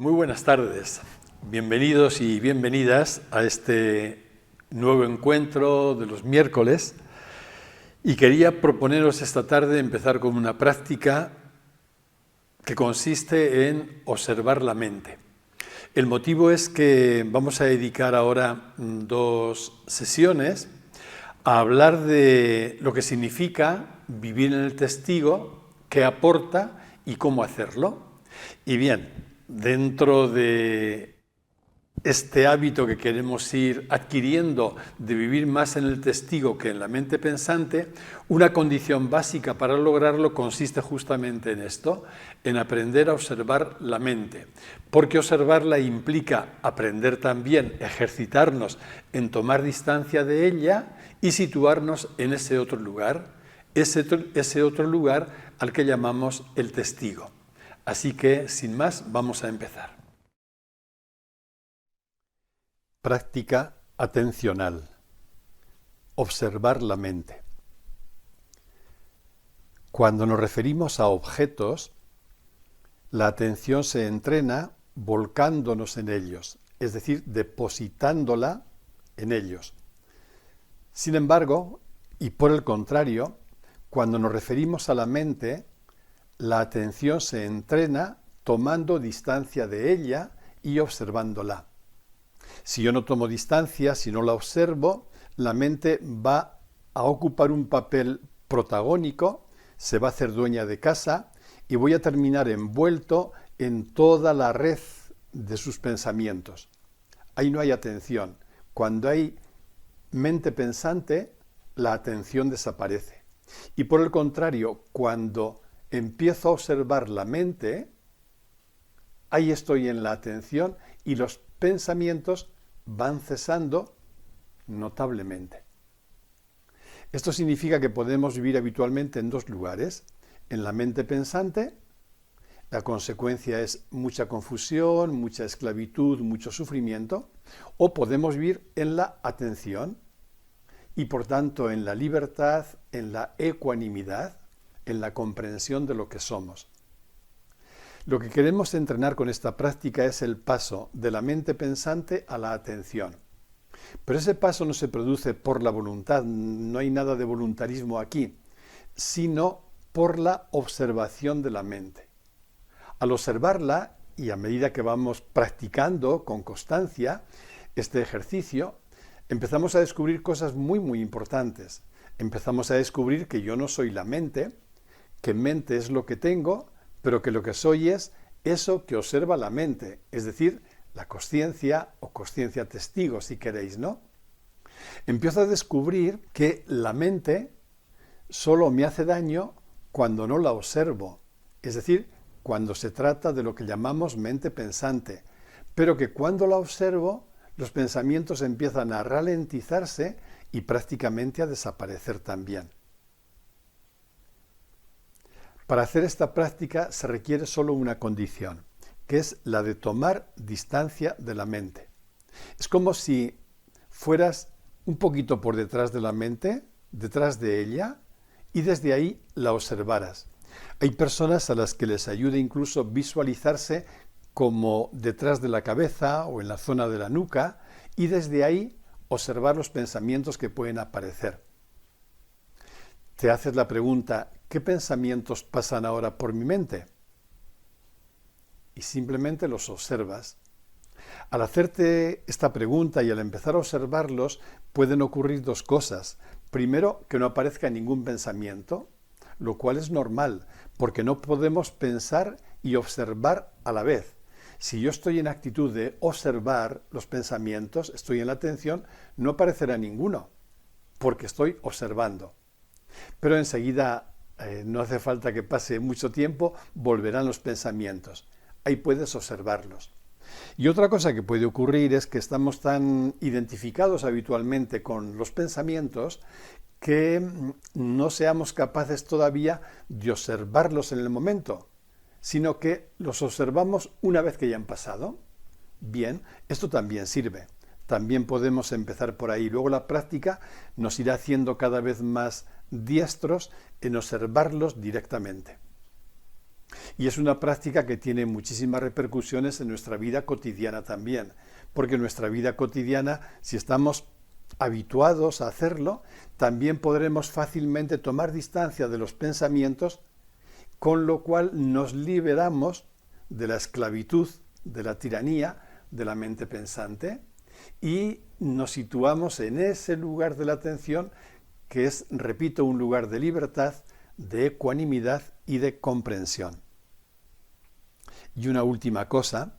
Muy buenas tardes, bienvenidos y bienvenidas a este nuevo encuentro de los miércoles y quería proponeros esta tarde empezar con una práctica que consiste en observar la mente. El motivo es que vamos a dedicar ahora 2 sesiones a hablar de lo que significa vivir en el testigo, qué aporta y cómo hacerlo. Y bien, dentro de este hábito que queremos ir adquiriendo de vivir más en el testigo que en la mente pensante, una condición básica para lograrlo consiste justamente en esto, en aprender a observar la mente, porque observarla implica aprender también, ejercitarnos en tomar distancia de ella y situarnos en ese otro lugar, ese otro lugar al que llamamos el testigo. Así que, sin más, vamos a empezar. Práctica atencional. Observar la mente. Cuando nos referimos a objetos, la atención se entrena volcándonos en ellos, es decir, depositándola en ellos. Sin embargo, y por el contrario, cuando nos referimos a la mente, la atención se entrena tomando distancia de ella y observándola. Si yo no tomo distancia, si no la observo, la mente va a ocupar un papel protagónico, se va a hacer dueña de casa y voy a terminar envuelto en toda la red de sus pensamientos. Ahí no hay atención. Cuando hay mente pensante, la atención desaparece. Y por el contrario, cuando empiezo a observar la mente, ahí estoy en la atención y los pensamientos van cesando notablemente. Esto significa que podemos vivir habitualmente en 2 lugares. En la mente pensante, la consecuencia es mucha confusión, mucha esclavitud, mucho sufrimiento, o podemos vivir en la atención y por tanto en la libertad, en la ecuanimidad, en la comprensión de lo que somos. Lo que queremos entrenar con esta práctica es el paso de la mente pensante a la atención. Pero ese paso no se produce por la voluntad, no hay nada de voluntarismo aquí, sino por la observación de la mente. Al observarla, y a medida que vamos practicando con constancia este ejercicio, empezamos a descubrir cosas muy importantes. Empezamos a descubrir que yo no soy la mente, que mente es lo que tengo, pero que lo que soy es eso que observa la mente, es decir, la consciencia o consciencia testigo, si queréis, ¿no? Empiezo a descubrir que la mente solo me hace daño cuando no la observo, es decir, cuando se trata de lo que llamamos mente pensante, pero que cuando la observo, los pensamientos empiezan a ralentizarse y prácticamente a desaparecer también. Para hacer esta práctica se requiere solo una condición, que es la de tomar distancia de la mente. Es como si fueras un poquito por detrás de la mente, detrás de ella, y desde ahí la observaras. Hay personas a las que les ayuda incluso visualizarse como detrás de la cabeza o en la zona de la nuca, y desde ahí observar los pensamientos que pueden aparecer. Te haces la pregunta, ¿qué pensamientos pasan ahora por mi mente? Y simplemente los observas. Al hacerte esta pregunta y al empezar a observarlos, pueden ocurrir 2 cosas. Primero, que no aparezca ningún pensamiento, lo cual es normal, porque no podemos pensar y observar a la vez. Si yo estoy en actitud de observar los pensamientos, estoy en la atención, no aparecerá ninguno, porque estoy observando. Pero enseguida, no hace falta que pase mucho tiempo, volverán los pensamientos. Ahí puedes observarlos. Y otra cosa que puede ocurrir es que estamos tan identificados habitualmente con los pensamientos que no seamos capaces todavía de observarlos en el momento, sino que los observamos una vez que ya han pasado. Bien, esto también sirve. También podemos empezar por ahí. Luego la práctica nos irá haciendo cada vez más diestros en observarlos directamente. Y es una práctica que tiene muchísimas repercusiones en nuestra vida cotidiana también, porque en nuestra vida cotidiana, si estamos habituados a hacerlo, también podremos fácilmente tomar distancia de los pensamientos, con lo cual nos liberamos de la esclavitud, de la tiranía de la mente pensante y nos situamos en ese lugar de la atención que es, repito, un lugar de libertad, de ecuanimidad y de comprensión. Y una última cosa,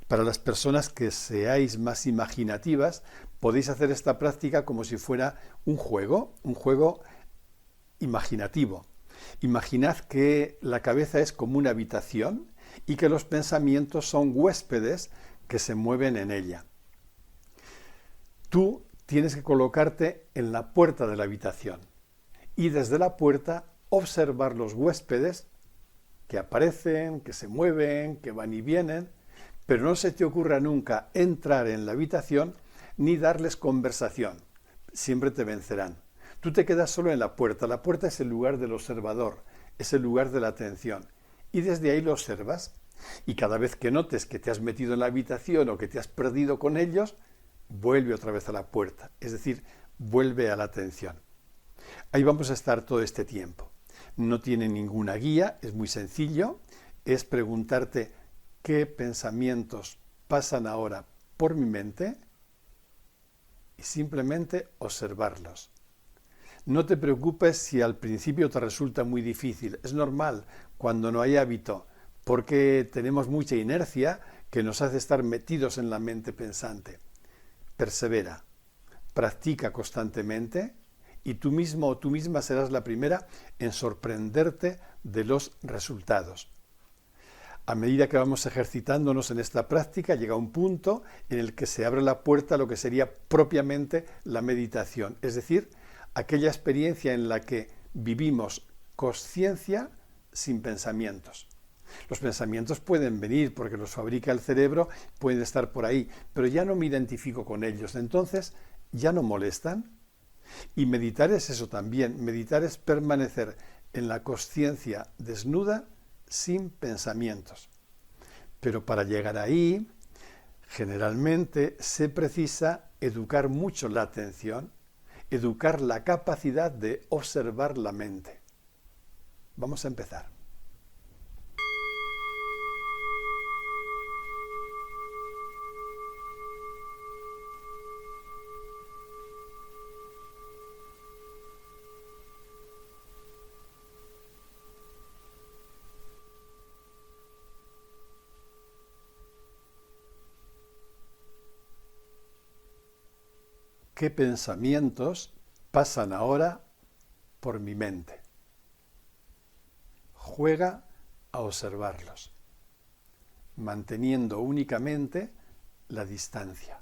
para las personas que seáis más imaginativas, podéis hacer esta práctica como si fuera un juego imaginativo. Imaginad que la cabeza es como una habitación y que los pensamientos son huéspedes que se mueven en ella. Tú tienes que colocarte en la puerta de la habitación y desde la puerta observar los huéspedes que aparecen, que se mueven, que van y vienen, pero no se te ocurra nunca entrar en la habitación ni darles conversación. Siempre te vencerán. Tú te quedas solo en la puerta. La puerta es el lugar del observador, es el lugar de la atención. Y desde ahí lo observas. Y cada vez que notes que te has metido en la habitación o que te has perdido con ellos, vuelve otra vez a la puerta. Es decir, vuelve a la atención. Ahí vamos a estar todo este tiempo. No tiene ninguna guía, es muy sencillo. Es preguntarte qué pensamientos pasan ahora por mi mente y simplemente observarlos. No te preocupes si al principio te resulta muy difícil. Es normal cuando no hay hábito, porque tenemos mucha inercia que nos hace estar metidos en la mente pensante. Persevera, practica constantemente y tú mismo o tú misma serás la primera en sorprenderte de los resultados. A medida que vamos ejercitándonos en esta práctica, llega un punto en el que se abre la puerta a lo que sería propiamente la meditación, es decir, aquella experiencia en la que vivimos consciencia sin pensamientos. Los pensamientos pueden venir porque los fabrica el cerebro, pueden estar por ahí, pero ya no me identifico con ellos, entonces ya no molestan. Y meditar es eso también, meditar es permanecer en la consciencia desnuda sin pensamientos. Pero para llegar ahí, generalmente se precisa educar mucho la atención, educar la capacidad de observar la mente. Vamos a empezar. ¿Qué pensamientos pasan ahora por mi mente? Juega a observarlos, manteniendo únicamente la distancia.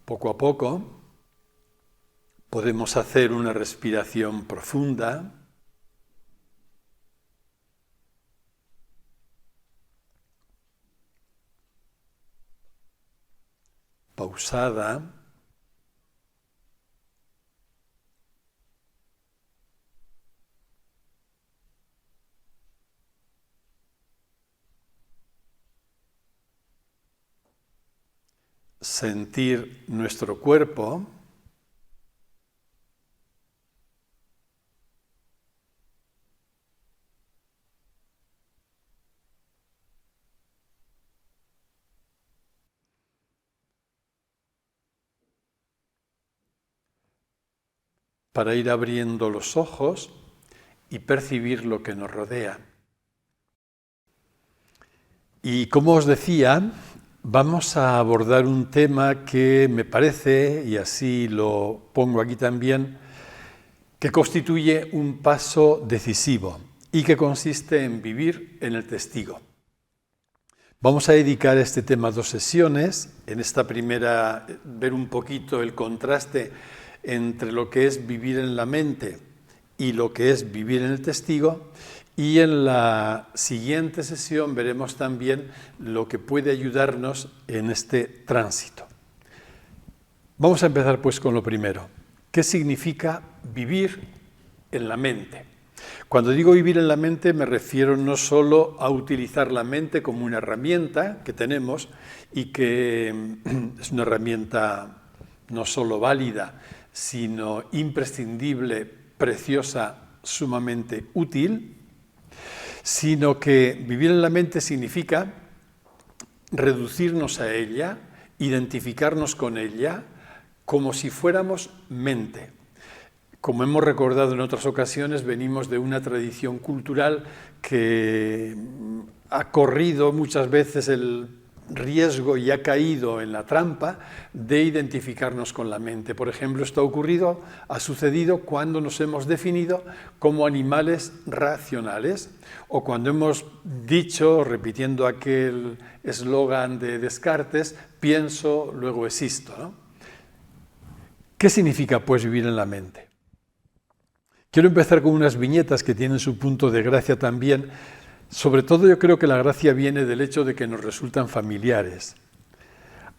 Poco a poco podemos hacer una respiración profunda, pausada, sentir nuestro cuerpo, para ir abriendo los ojos y percibir lo que nos rodea. Y como os decía, vamos a abordar un tema que me parece, y así lo pongo aquí también, que constituye un paso decisivo y que consiste en vivir en el testigo. Vamos a dedicar este tema 2 sesiones. En esta primera, ver un poquito el contraste entre lo que es vivir en la mente y lo que es vivir en el testigo. Y en la siguiente sesión veremos también lo que puede ayudarnos en este tránsito. Vamos a empezar pues con lo primero. ¿Qué significa vivir en la mente? Cuando digo vivir en la mente me refiero no solo a utilizar la mente como una herramienta que tenemos y que es una herramienta no solo válida, sino imprescindible, preciosa, sumamente útil, sino que vivir en la mente significa reducirnos a ella, identificarnos con ella, como si fuéramos mente. Como hemos recordado en otras ocasiones, venimos de una tradición cultural que ha corrido muchas veces el riesgo y ha caído en la trampa de identificarnos con la mente. Por ejemplo, esto ha sucedido cuando nos hemos definido como animales racionales o cuando hemos dicho, repitiendo aquel eslogan de Descartes, pienso, luego existo, ¿no? ¿Qué significa, pues, vivir en la mente? Quiero empezar con unas viñetas que tienen su punto de gracia también. Sobre todo yo creo que la gracia viene del hecho de que nos resultan familiares.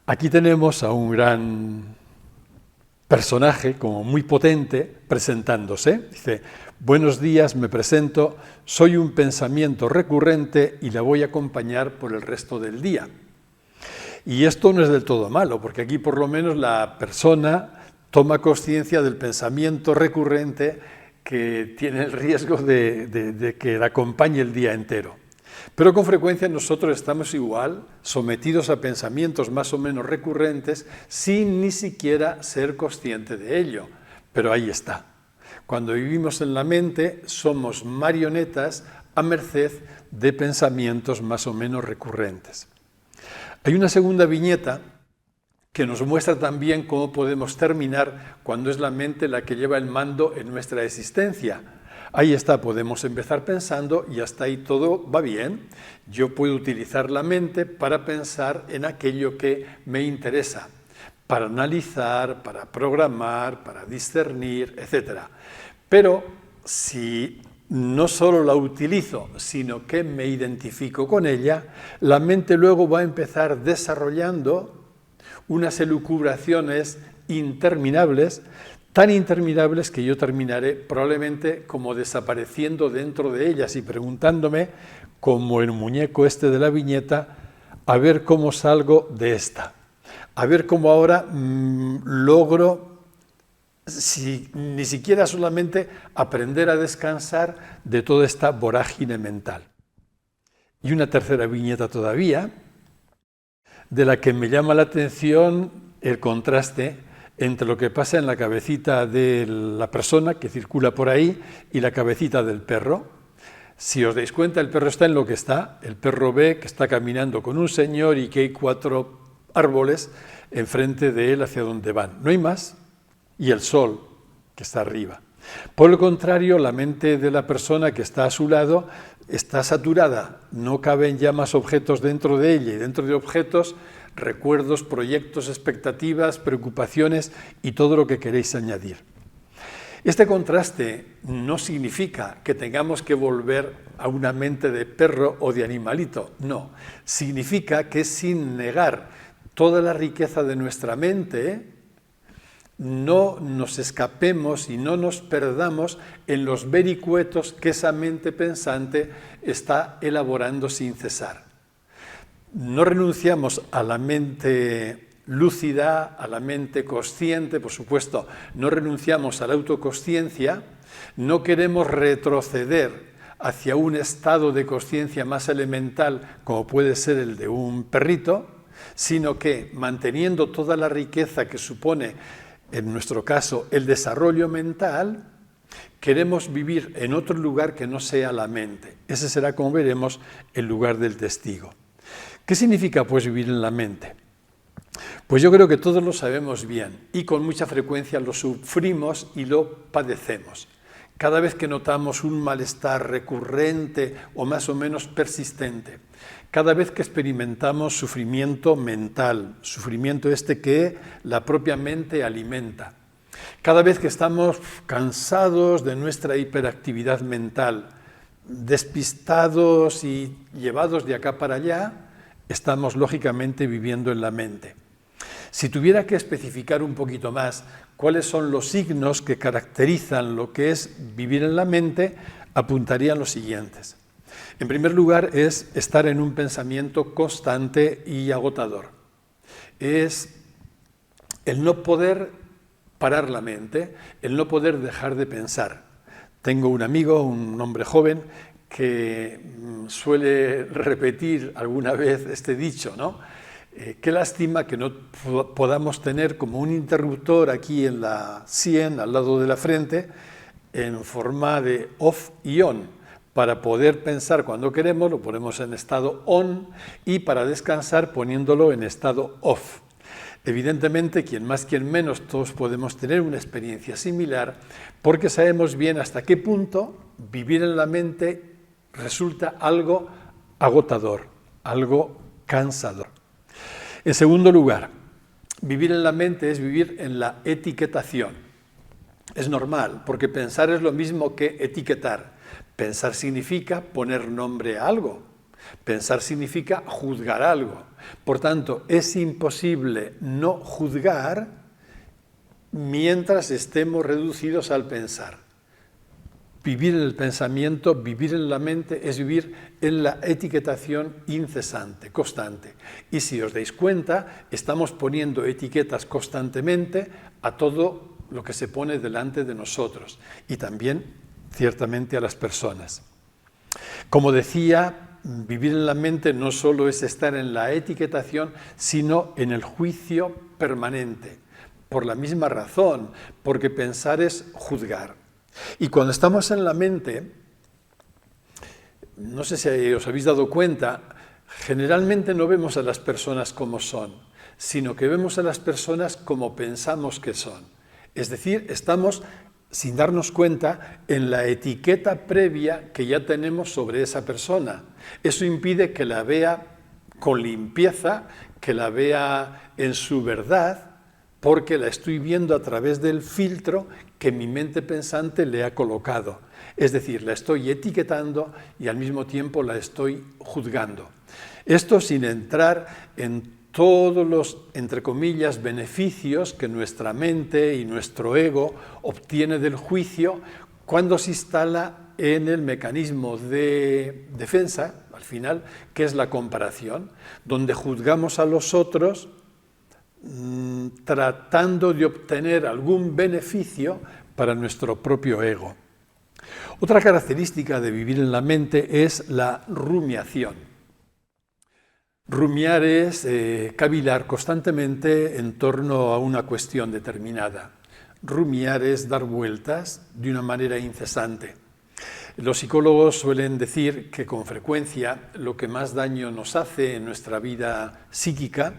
Aquí tenemos a un gran personaje, como muy potente, presentándose. Dice, buenos días, me presento, soy un pensamiento recurrente y la voy a acompañar por el resto del día. Y esto no es del todo malo, porque aquí por lo menos la persona toma conciencia del pensamiento recurrente que tiene el riesgo de que la acompañe el día entero. Pero con frecuencia nosotros estamos igual, sometidos a pensamientos más o menos recurrentes, sin ni siquiera ser consciente de ello. Pero ahí está. Cuando vivimos en la mente, somos marionetas a merced de pensamientos más o menos recurrentes. Hay una segunda viñeta que nos muestra también cómo podemos terminar cuando es la mente la que lleva el mando en nuestra existencia. Ahí está, podemos empezar pensando y hasta ahí todo va bien. Yo puedo utilizar la mente para pensar en aquello que me interesa, para analizar, para programar, para discernir, etc. Pero si no solo la utilizo, sino que me identifico con ella, la mente luego va a empezar desarrollando unas elucubraciones interminables, tan interminables que yo terminaré probablemente como desapareciendo dentro de ellas y preguntándome, como el muñeco este de la viñeta, a ver cómo salgo de esta, a ver cómo ahora logro, ni siquiera solamente aprender a descansar de toda esta vorágine mental. Y una tercera viñeta todavía, de la que me llama la atención el contraste entre lo que pasa en la cabecita de la persona que circula por ahí y la cabecita del perro. Si os dais cuenta, el perro está en lo que está. El perro ve que está caminando con un señor y que hay 4 árboles enfrente de él hacia donde van. No hay más. Y el sol, que está arriba. Por el contrario, la mente de la persona que está a su lado está saturada, no caben ya más objetos dentro de ella y dentro de objetos recuerdos, proyectos, expectativas, preocupaciones y todo lo que queréis añadir. Este contraste no significa que tengamos que volver a una mente de perro o de animalito, no. Significa que sin negar toda la riqueza de nuestra mente, no nos escapemos y no nos perdamos en los vericuetos que esa mente pensante está elaborando sin cesar. No renunciamos a la mente lúcida, a la mente consciente, por supuesto, no renunciamos a la autoconsciencia, no queremos retroceder hacia un estado de consciencia más elemental como puede ser el de un perrito, sino que manteniendo toda la riqueza que supone, en nuestro caso, el desarrollo mental, queremos vivir en otro lugar que no sea la mente. Ese será, como veremos, el lugar del testigo. ¿Qué significa, pues, vivir en la mente? Pues yo creo que todos lo sabemos bien y con mucha frecuencia lo sufrimos y lo padecemos. Cada vez que notamos un malestar recurrente o más o menos persistente, cada vez que experimentamos sufrimiento mental, sufrimiento que la propia mente alimenta, cada vez que estamos cansados de nuestra hiperactividad mental, despistados y llevados de acá para allá, estamos lógicamente viviendo en la mente. Si tuviera que especificar un poquito más cuáles son los signos que caracterizan lo que es vivir en la mente, apuntarían los siguientes. En primer lugar, es estar en un pensamiento constante y agotador. Es el no poder parar la mente, el no poder dejar de pensar. Tengo un amigo, un hombre joven, que suele repetir alguna vez este dicho, ¿no? Qué lástima que no podamos tener como un interruptor aquí en la sien, al lado de la frente, en forma de off y on. Para poder pensar cuando queremos, lo ponemos en estado on y para descansar poniéndolo en estado off. Evidentemente, quien más, quien menos, todos podemos tener una experiencia similar porque sabemos bien hasta qué punto vivir en la mente resulta algo agotador, algo cansador. En segundo lugar, vivir en la mente es vivir en la etiquetación. Es normal, porque pensar es lo mismo que etiquetar. Pensar significa poner nombre a algo. Pensar significa juzgar algo. Por tanto, es imposible no juzgar mientras estemos reducidos al pensar. Vivir en el pensamiento, vivir en la mente, es vivir en la etiquetación incesante, constante. Y si os dais cuenta, estamos poniendo etiquetas constantemente a todo lo que se pone delante de nosotros y también, ciertamente, a las personas. Como decía, vivir en la mente no solo es estar en la etiquetación, sino en el juicio permanente. Por la misma razón, porque pensar es juzgar. Y cuando estamos en la mente, no sé si os habéis dado cuenta, generalmente no vemos a las personas como son, sino que vemos a las personas como pensamos que son. Es decir, estamos, sin darnos cuenta, en la etiqueta previa que ya tenemos sobre esa persona. Eso impide que la vea con limpieza, que la vea en su verdad, porque la estoy viendo a través del filtro que mi mente pensante le ha colocado. Es decir, la estoy etiquetando y al mismo tiempo la estoy juzgando. Esto sin entrar en todos los, entre comillas, beneficios que nuestra mente y nuestro ego obtiene del juicio cuando se instala en el mecanismo de defensa, al final, que es la comparación, donde juzgamos a los otros tratando de obtener algún beneficio para nuestro propio ego. Otra característica de vivir en la mente es la rumiación. Rumiar es cavilar constantemente en torno a una cuestión determinada. Rumiar es dar vueltas de una manera incesante. Los psicólogos suelen decir que con frecuencia lo que más daño nos hace en nuestra vida psíquica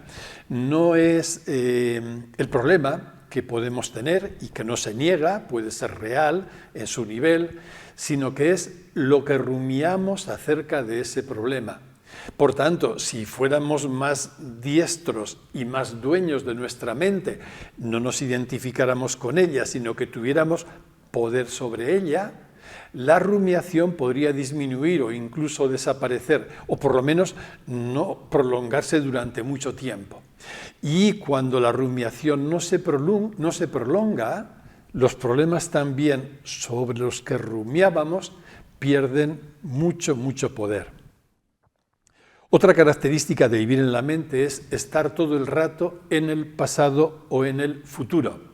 no es el problema que podemos tener y que no se niega, puede ser real en su nivel, sino que es lo que rumiamos acerca de ese problema. Por tanto, si fuéramos más diestros y más dueños de nuestra mente, no nos identificáramos con ella, sino que tuviéramos poder sobre ella, la rumiación podría disminuir o incluso desaparecer, o por lo menos no prolongarse durante mucho tiempo. Y cuando la rumiación no se prolonga, los problemas también sobre los que rumiábamos pierden mucho poder. Otra característica de vivir en la mente es estar todo el rato en el pasado o en el futuro.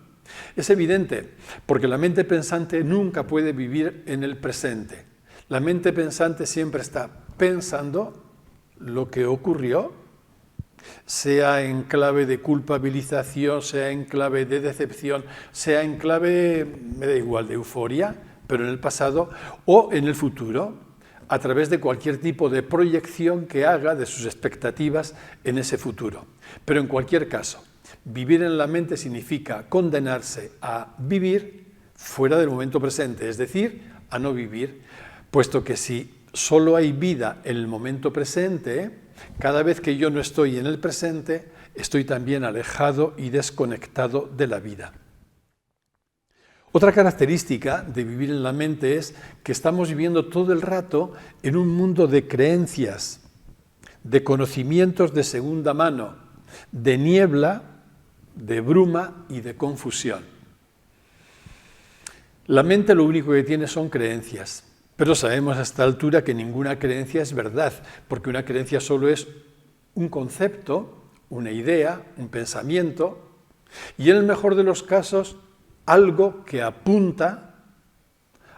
Es evidente, porque la mente pensante nunca puede vivir en el presente. La mente pensante siempre está pensando lo que ocurrió, sea en clave de culpabilización, sea en clave de decepción, sea en clave, me da igual, de euforia, pero en el pasado o en el futuro, a través de cualquier tipo de proyección que haga de sus expectativas en ese futuro. Pero en cualquier caso, vivir en la mente significa condenarse a vivir fuera del momento presente, es decir, a no vivir, puesto que si solo hay vida en el momento presente, cada vez que yo no estoy en el presente, estoy también alejado y desconectado de la vida. Otra característica de vivir en la mente es que estamos viviendo todo el rato en un mundo de creencias, de conocimientos de segunda mano, de niebla, de bruma y de confusión. La mente lo único que tiene son creencias, pero sabemos a esta altura que ninguna creencia es verdad, porque una creencia solo es un concepto, una idea, un pensamiento, y en el mejor de los casos, algo que apunta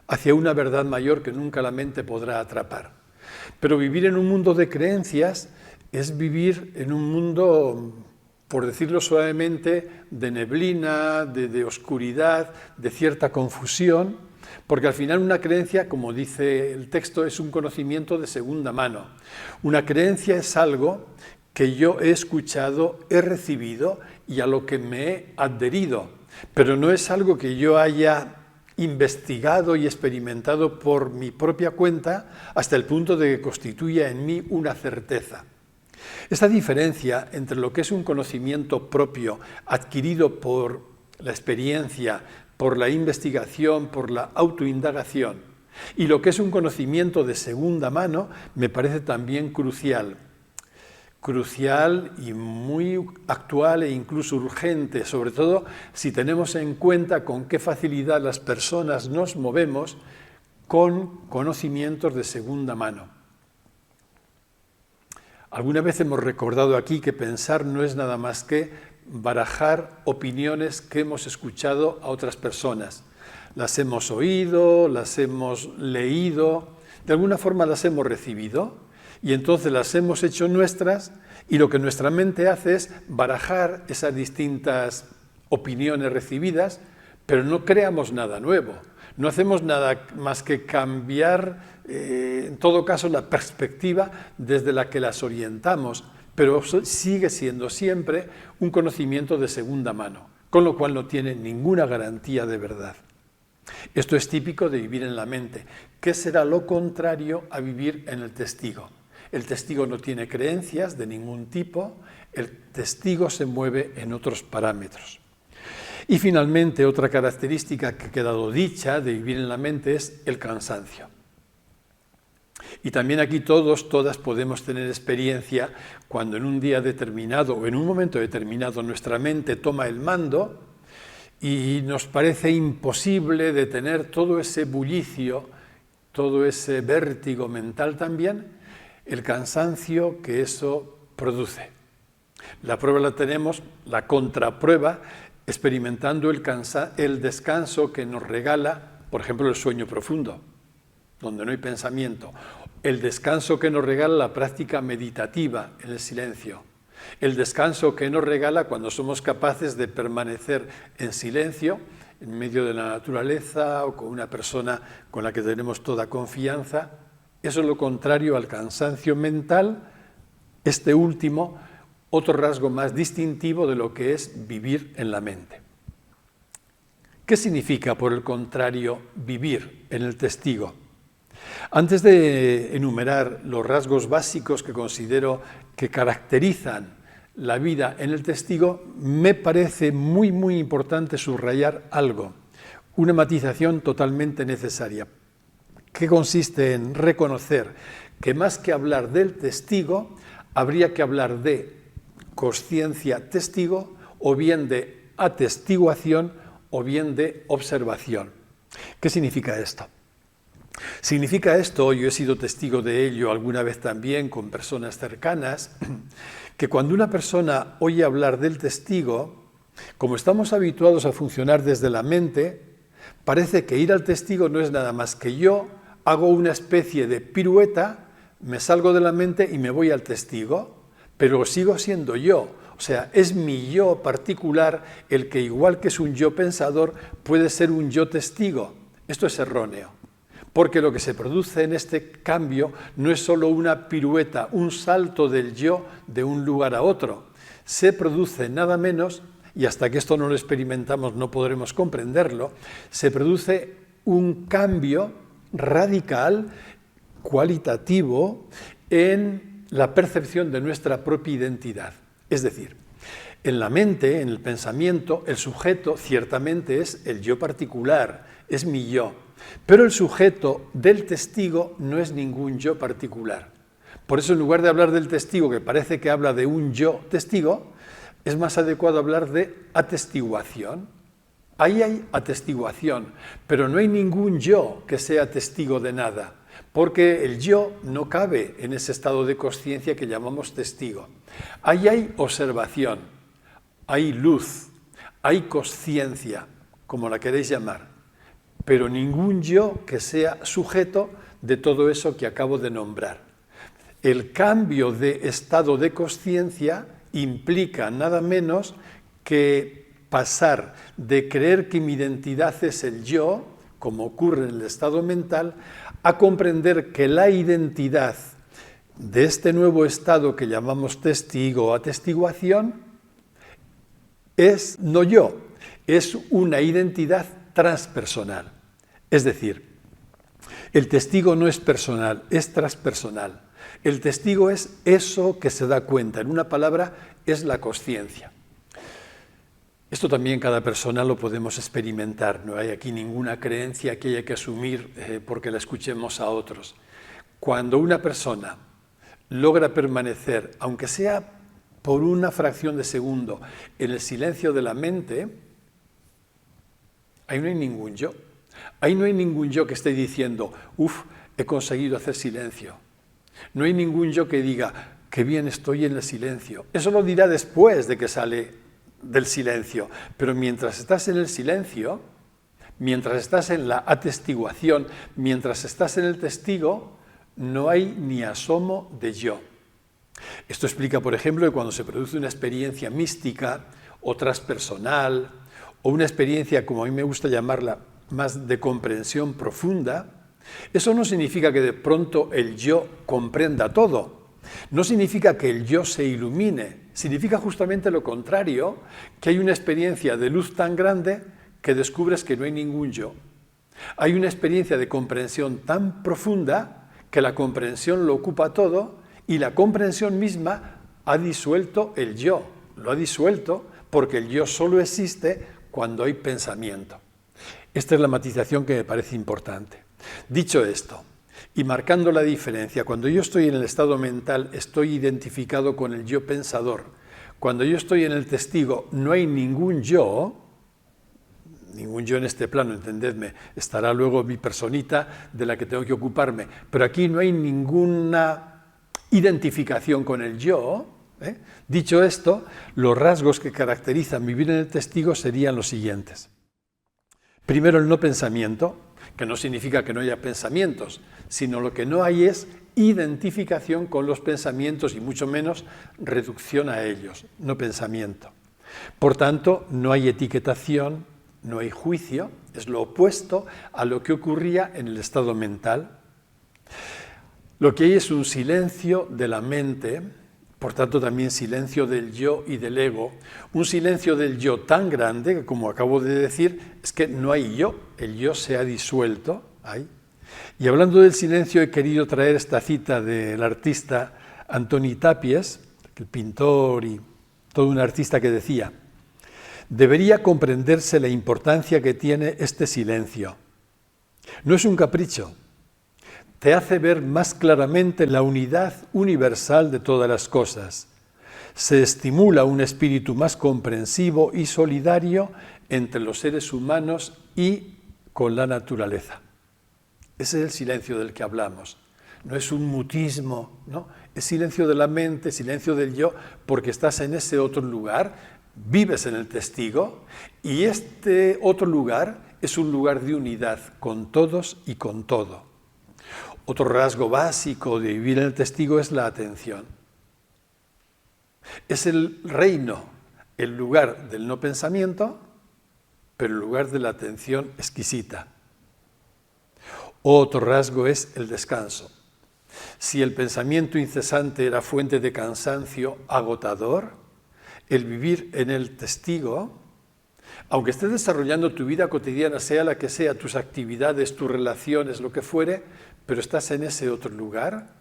hacia una verdad mayor que nunca la mente podrá atrapar. Pero vivir en un mundo de creencias es vivir en un mundo, por decirlo suavemente, de neblina, de oscuridad, de cierta confusión, porque al final una creencia, como dice el texto, es un conocimiento de segunda mano. Una creencia es algo que yo he escuchado, he recibido y a lo que me he adherido, pero no es algo que yo haya investigado y experimentado por mi propia cuenta hasta el punto de que constituya en mí una certeza. Esta diferencia entre lo que es un conocimiento propio adquirido por la experiencia, por la investigación, por la autoindagación, y lo que es un conocimiento de segunda mano me parece también crucial y muy actual e incluso urgente, sobre todo si tenemos en cuenta con qué facilidad las personas nos movemos con conocimientos de segunda mano. Alguna vez hemos recordado aquí que pensar no es nada más que barajar opiniones que hemos escuchado a otras personas. Las hemos oído, las hemos leído, de alguna forma las hemos recibido y entonces las hemos hecho nuestras y lo que nuestra mente hace es barajar esas distintas opiniones recibidas, pero no creamos nada nuevo. No hacemos nada más que cambiar, en todo caso, la perspectiva desde la que las orientamos, pero sigue siendo siempre un conocimiento de segunda mano, con lo cual no tiene ninguna garantía de verdad. Esto es típico de vivir en la mente. ¿Qué será lo contrario a vivir en el testigo? El testigo no tiene creencias de ningún tipo, el testigo se mueve en otros parámetros. Y finalmente, otra característica que ha quedado dicha de vivir en la mente es el cansancio. Y también aquí todas podemos tener experiencia cuando en un día determinado o en un momento determinado nuestra mente toma el mando y nos parece imposible detener todo ese bullicio, todo ese vértigo mental también, el cansancio que eso produce. La prueba la tenemos, la contraprueba, experimentando el descanso que nos regala, por ejemplo, el sueño profundo, donde no hay pensamiento, el descanso que nos regala la práctica meditativa en el silencio, el descanso que nos regala cuando somos capaces de permanecer en silencio, en medio de la naturaleza o con una persona con la que tenemos toda confianza. Eso es lo contrario al cansancio mental, este último, otro rasgo más distintivo de lo que es vivir en la mente. ¿Qué significa, por el contrario, vivir en el testigo? Antes de enumerar los rasgos básicos que considero que caracterizan la vida en el testigo, me parece muy importante subrayar algo, una matización totalmente necesaria, que consiste en reconocer que más que hablar del testigo, habría que hablar de consciencia testigo, o bien de atestiguación, o bien de observación. ¿Qué significa esto? Significa esto, yo he sido testigo de ello alguna vez también con personas cercanas, que cuando una persona oye hablar del testigo, como estamos habituados a funcionar desde la mente, parece que ir al testigo no es nada más que yo hago una especie de pirueta, me salgo de la mente y me voy al testigo, pero sigo siendo yo. O sea, es mi yo particular el que, igual que es un yo pensador, puede ser un yo testigo. Esto es erróneo, porque lo que se produce en este cambio no es solo una pirueta, un salto del yo de un lugar a otro. Se produce nada menos, y hasta que esto no lo experimentamos no podremos comprenderlo, se produce un cambio radical, cualitativo, en la percepción de nuestra propia identidad. Es decir, en la mente, en el pensamiento, el sujeto ciertamente es el yo particular, es mi yo, pero el sujeto del testigo no es ningún yo particular. Por eso, en lugar de hablar del testigo, que parece que habla de un yo testigo, es más adecuado hablar de atestiguación. Ahí hay atestiguación, pero no hay ningún yo que sea testigo de nada, porque el yo no cabe en ese estado de consciencia que llamamos testigo. Ahí hay observación, hay luz, hay consciencia, como la queréis llamar, pero ningún yo que sea sujeto de todo eso que acabo de nombrar. El cambio de estado de consciencia implica nada menos que pasar de creer que mi identidad es el yo, como ocurre en el estado mental, a comprender que la identidad de este nuevo estado que llamamos testigo o atestiguación es no yo, es una identidad transpersonal. Es decir, el testigo no es personal, es transpersonal. El testigo es eso que se da cuenta, en una palabra, es la consciencia. Esto también cada persona lo podemos experimentar, no hay aquí ninguna creencia que haya que asumir porque la escuchemos a otros. Cuando una persona logra permanecer, aunque sea por una fracción de segundo, en el silencio de la mente, ahí no hay ningún yo. Ahí no hay ningún yo que esté diciendo, he conseguido hacer silencio. No hay ningún yo que diga, qué bien estoy en el silencio. Eso lo dirá después de que sale del silencio, pero mientras estás en el silencio, mientras estás en la atestiguación, mientras estás en el testigo, no hay ni asomo de yo. Esto explica, por ejemplo, que cuando se produce una experiencia mística o transpersonal, o una experiencia, como a mí me gusta llamarla, más de comprensión profunda, eso no significa que de pronto el yo comprenda todo. No significa que el yo se ilumine, significa justamente lo contrario, que hay una experiencia de luz tan grande que descubres que no hay ningún yo. Hay una experiencia de comprensión tan profunda que la comprensión lo ocupa todo y la comprensión misma ha disuelto el yo, lo ha disuelto porque el yo solo existe cuando hay pensamiento. Esta es la matización que me parece importante. Dicho esto, y marcando la diferencia, cuando yo estoy en el estado mental, estoy identificado con el yo pensador. Cuando yo estoy en el testigo, no hay ningún yo en este plano, entendedme, estará luego mi personita de la que tengo que ocuparme, pero aquí no hay ninguna identificación con el yo. Dicho esto, los rasgos que caracterizan mi vida en el testigo serían los siguientes. Primero, el no pensamiento, que no significa que no haya pensamientos, sino lo que no hay es identificación con los pensamientos y mucho menos reducción a ellos, no pensamiento. Por tanto, no hay etiquetación, no hay juicio, es lo opuesto a lo que ocurría en el estado mental. Lo que hay es un silencio de la mente, por tanto también silencio del yo y del ego, un silencio del yo tan grande que, como acabo de decir, es que no hay yo, el yo se ha disuelto ahí. Y hablando del silencio, he querido traer esta cita del artista Antoni Tàpies, el pintor y todo un artista, que decía: debería comprenderse la importancia que tiene este silencio. No es un capricho, te hace ver más claramente la unidad universal de todas las cosas. Se estimula un espíritu más comprensivo y solidario entre los seres humanos y con la naturaleza. Ese es el silencio del que hablamos. No es un mutismo, ¿no? Es silencio de la mente, silencio del yo, porque estás en ese otro lugar, vives en el testigo, y este otro lugar es un lugar de unidad con todos y con todo. Otro rasgo básico de vivir en el testigo es la atención. Es el reino, el lugar del no pensamiento, pero el lugar de la atención exquisita. Otro rasgo es el descanso. Si el pensamiento incesante era fuente de cansancio agotador, el vivir en el testigo, aunque estés desarrollando tu vida cotidiana, sea la que sea, tus actividades, tus relaciones, lo que fuere, pero estás en ese otro lugar,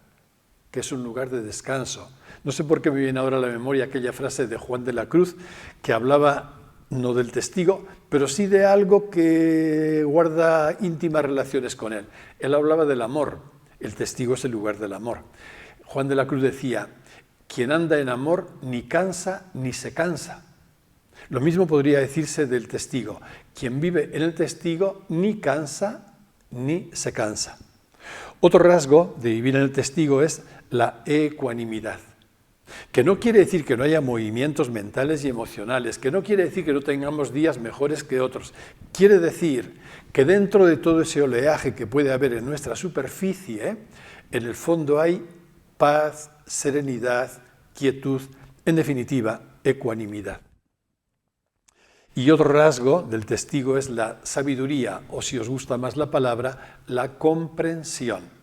que es un lugar de descanso. No sé por qué me viene ahora a la memoria aquella frase de Juan de la Cruz, que hablaba no del testigo, pero sí de algo que guarda íntimas relaciones con él. Él hablaba del amor, el testigo es el lugar del amor. Juan de la Cruz decía: quien anda en amor ni cansa ni se cansa. Lo mismo podría decirse del testigo: quien vive en el testigo ni cansa ni se cansa. Otro rasgo de vivir en el testigo es la ecuanimidad, que no quiere decir que no haya movimientos mentales y emocionales, que no quiere decir que no tengamos días mejores que otros. Quiere decir que dentro de todo ese oleaje que puede haber en nuestra superficie, en el fondo hay paz, serenidad, quietud, en definitiva, ecuanimidad. Y otro rasgo del testigo es la sabiduría, o si os gusta más la palabra, la comprensión.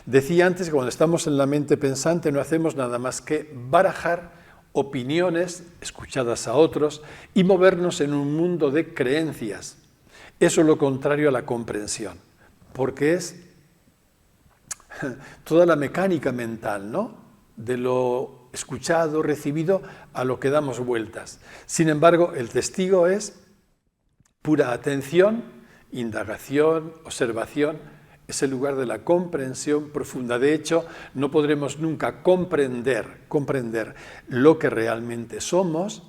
Decía antes que cuando estamos en la mente pensante no hacemos nada más que barajar opiniones escuchadas a otros y movernos en un mundo de creencias. Eso es lo contrario a la comprensión, porque es toda la mecánica mental, ¿no? De lo escuchado, recibido, a lo que damos vueltas. Sin embargo, el testigo es pura atención, indagación, observación. Es el lugar de la comprensión profunda. De hecho, no podremos nunca comprender lo que realmente somos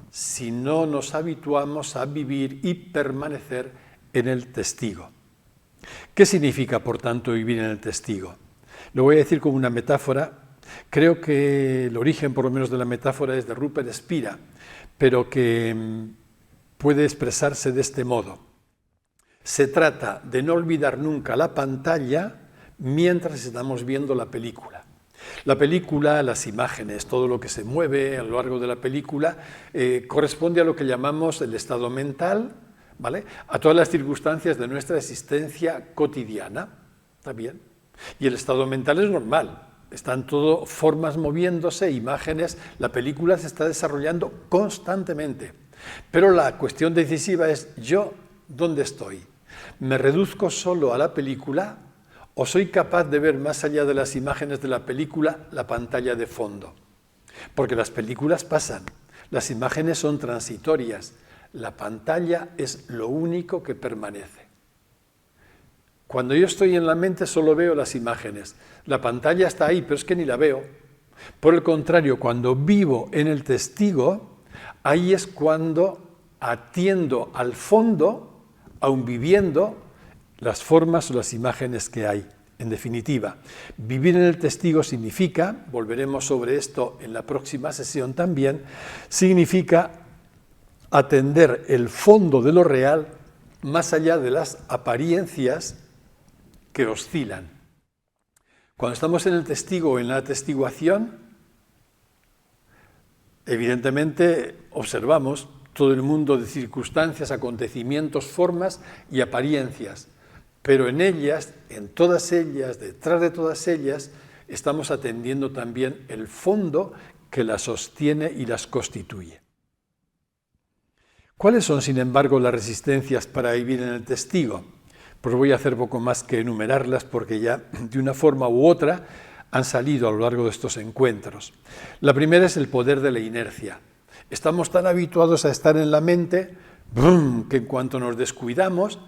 si no nos habituamos a vivir y permanecer en el testigo. ¿Qué significa, por tanto, vivir en el testigo? Lo voy a decir como una metáfora. Creo que el origen, por lo menos, de la metáfora es de Rupert Spira, pero que puede expresarse de este modo. Se trata de no olvidar nunca la pantalla mientras estamos viendo la película. La película, las imágenes, todo lo que se mueve a lo largo de la película, corresponde a lo que llamamos el estado mental, ¿vale? A todas las circunstancias de nuestra existencia cotidiana. ¿Está bien? Y el estado mental es normal. Están todo formas moviéndose, imágenes, la película se está desarrollando constantemente. Pero la cuestión decisiva es: ¿yo dónde estoy? ¿Me reduzco solo a la película o soy capaz de ver más allá de las imágenes de la película la pantalla de fondo? Porque las películas pasan, las imágenes son transitorias, la pantalla es lo único que permanece. Cuando yo estoy en la mente solo veo las imágenes, la pantalla está ahí, pero es que ni la veo. Por el contrario, cuando vivo en el testigo, ahí es cuando atiendo al fondo, aun viviendo las formas o las imágenes que hay. En definitiva, vivir en el testigo significa, volveremos sobre esto en la próxima sesión también, significa atender el fondo de lo real más allá de las apariencias que oscilan. Cuando estamos en el testigo o en la atestiguación, evidentemente observamos todo el mundo de circunstancias, acontecimientos, formas y apariencias, pero en ellas, en todas ellas, detrás de todas ellas, estamos atendiendo también el fondo que las sostiene y las constituye. ¿Cuáles son, sin embargo, las resistencias para vivir en el testigo? Pues voy a hacer poco más que enumerarlas porque ya de una forma u otra han salido a lo largo de estos encuentros. La primera es el poder de la inercia. Estamos tan habituados a estar en la mente que en cuanto nos descuidamos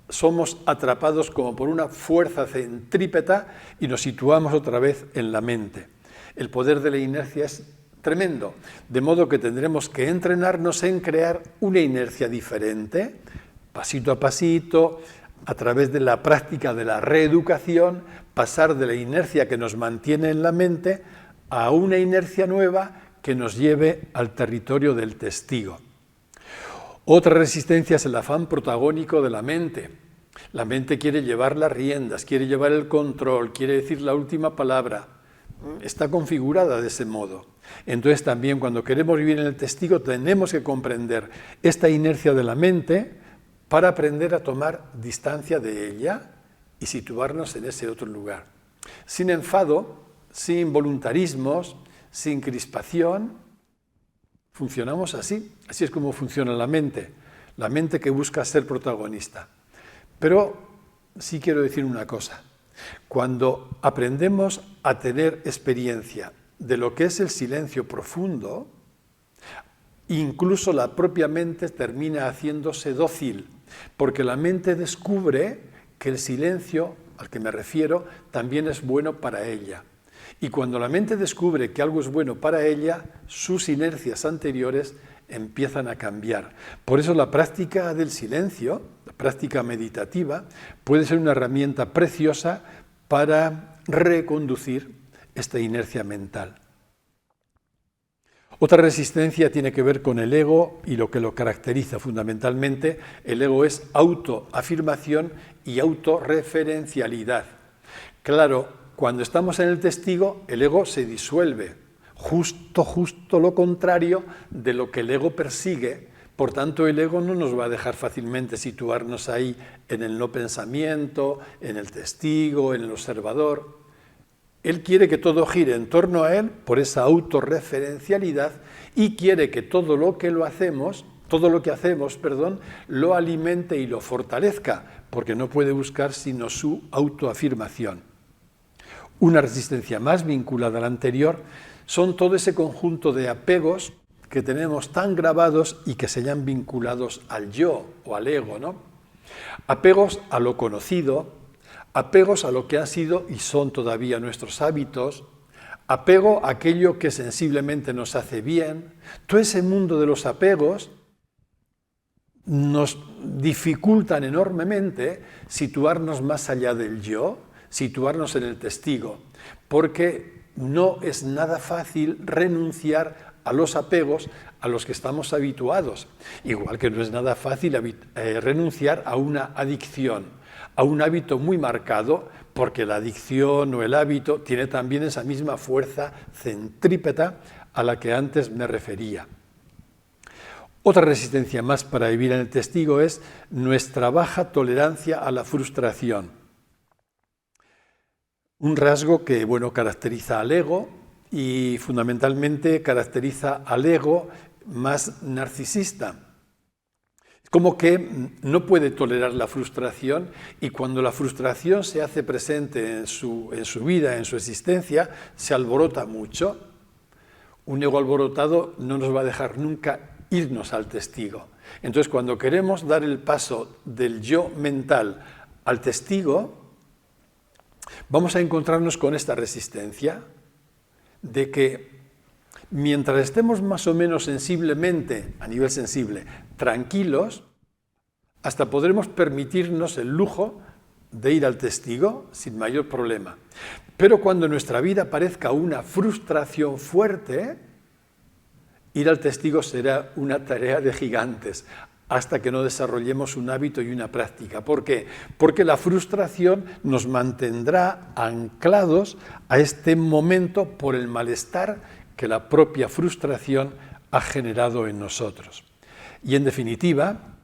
somos atrapados como por una fuerza centrípeta y nos situamos otra vez en la mente. El poder de la inercia es tremendo, de modo que tendremos que entrenarnos en crear una inercia diferente, pasito a pasito, a través de la práctica de la reeducación, pasar de la inercia que nos mantiene en la mente a una inercia nueva que nos lleve al territorio del testigo. Otra resistencia es el afán protagónico de la mente. La mente quiere llevar las riendas, quiere llevar el control, quiere decir la última palabra. Está configurada de ese modo. Entonces también cuando queremos vivir en el testigo tenemos que comprender esta inercia de la mente para aprender a tomar distancia de ella y situarnos en ese otro lugar. Sin enfado, sin voluntarismos, sin crispación, funcionamos así. Así es como funciona la mente que busca ser protagonista. Pero sí quiero decir una cosa. Cuando aprendemos a tener experiencia de lo que es el silencio profundo, incluso la propia mente termina haciéndose dócil, porque la mente descubre que el silencio, al que me refiero, también es bueno para ella. Y cuando la mente descubre que algo es bueno para ella, sus inercias anteriores empiezan a cambiar. Por eso la práctica del silencio, la práctica meditativa, puede ser una herramienta preciosa para reconducir esta inercia mental. Otra resistencia tiene que ver con el ego y lo que lo caracteriza fundamentalmente. El ego es autoafirmación y autorreferencialidad. Claro, cuando estamos en el testigo, el ego se disuelve, justo lo contrario de lo que el ego persigue. Por tanto, el ego no nos va a dejar fácilmente situarnos ahí en el no pensamiento, en el testigo, en el observador. Él quiere que todo gire en torno a él por esa autorreferencialidad y quiere que todo lo que hacemos, lo alimente y lo fortalezca, porque no puede buscar sino su autoafirmación. Una resistencia más vinculada a la anterior son todo ese conjunto de apegos que tenemos tan grabados y que se hayan vinculados al yo o al ego, ¿no? Apegos a lo conocido, apegos a lo que han sido y son todavía nuestros hábitos, apego a aquello que sensiblemente nos hace bien. Todo ese mundo de los apegos nos dificultan enormemente situarnos más allá del yo, situarnos en el testigo, porque no es nada fácil renunciar a los apegos a los que estamos habituados, igual que no es nada fácil renunciar a una adicción, a un hábito muy marcado, porque la adicción o el hábito tiene también esa misma fuerza centrípeta a la que antes me refería. Otra resistencia más para vivir en el testigo es nuestra baja tolerancia a la frustración. Un rasgo que, caracteriza al ego y fundamentalmente caracteriza al ego más narcisista. Como que no puede tolerar la frustración y cuando la frustración se hace presente en su vida, en su existencia, se alborota mucho. Un ego alborotado no nos va a dejar nunca irnos al testigo. Entonces, cuando queremos dar el paso del yo mental al testigo, vamos a encontrarnos con esta resistencia de que mientras estemos más o menos sensiblemente, a nivel sensible, tranquilos, hasta podremos permitirnos el lujo de ir al testigo sin mayor problema. Pero cuando en nuestra vida aparezca una frustración fuerte, ir al testigo será una tarea de gigantes, hasta que no desarrollemos un hábito y una práctica. ¿Por qué? Porque la frustración nos mantendrá anclados a este momento por el malestar que la propia frustración ha generado en nosotros. Y en definitiva,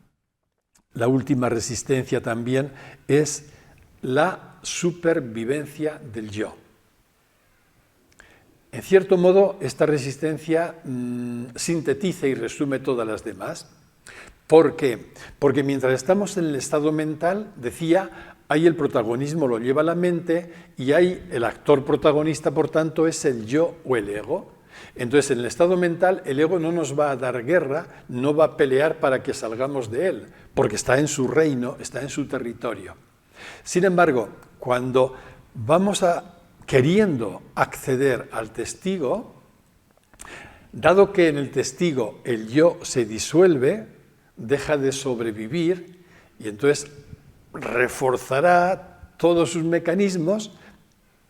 la última resistencia también es la supervivencia del yo. En cierto modo, esta resistencia sintetiza y resume todas las demás, ¿Por qué? Porque mientras estamos en el estado mental, decía, ahí el protagonismo lo lleva la mente y ahí el actor protagonista, por tanto, es el yo o el ego. Entonces, en el estado mental, el ego no nos va a dar guerra, no va a pelear para que salgamos de él, porque está en su reino, está en su territorio. Sin embargo, cuando vamos queriendo acceder al testigo, dado que en el testigo el yo se disuelve, deja de sobrevivir y entonces reforzará todos sus mecanismos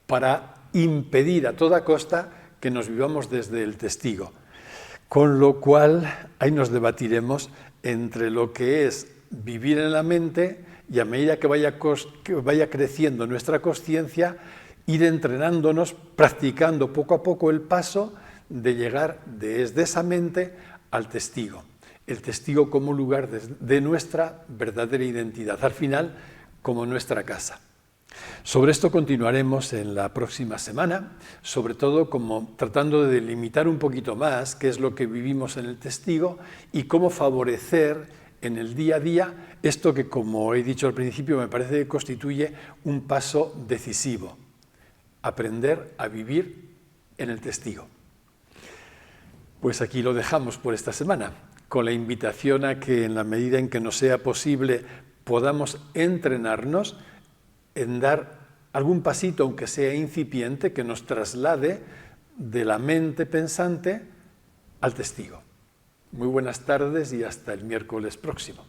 para impedir a toda costa que nos vivamos desde el testigo. Con lo cual, ahí nos debatiremos entre lo que es vivir en la mente y a medida que vaya creciendo nuestra consciencia, ir entrenándonos, practicando poco a poco el paso de llegar desde esa mente al testigo. El testigo como lugar de nuestra verdadera identidad, al final como nuestra casa. Sobre esto continuaremos en la próxima semana, sobre todo como tratando de delimitar un poquito más qué es lo que vivimos en el testigo y cómo favorecer en el día a día esto que, como he dicho al principio, me parece que constituye un paso decisivo: aprender a vivir en el testigo. Pues aquí lo dejamos por esta semana, con la invitación a que en la medida en que nos sea posible podamos entrenarnos en dar algún pasito, aunque sea incipiente, que nos traslade de la mente pensante al testigo. Muy buenas tardes y hasta el miércoles próximo.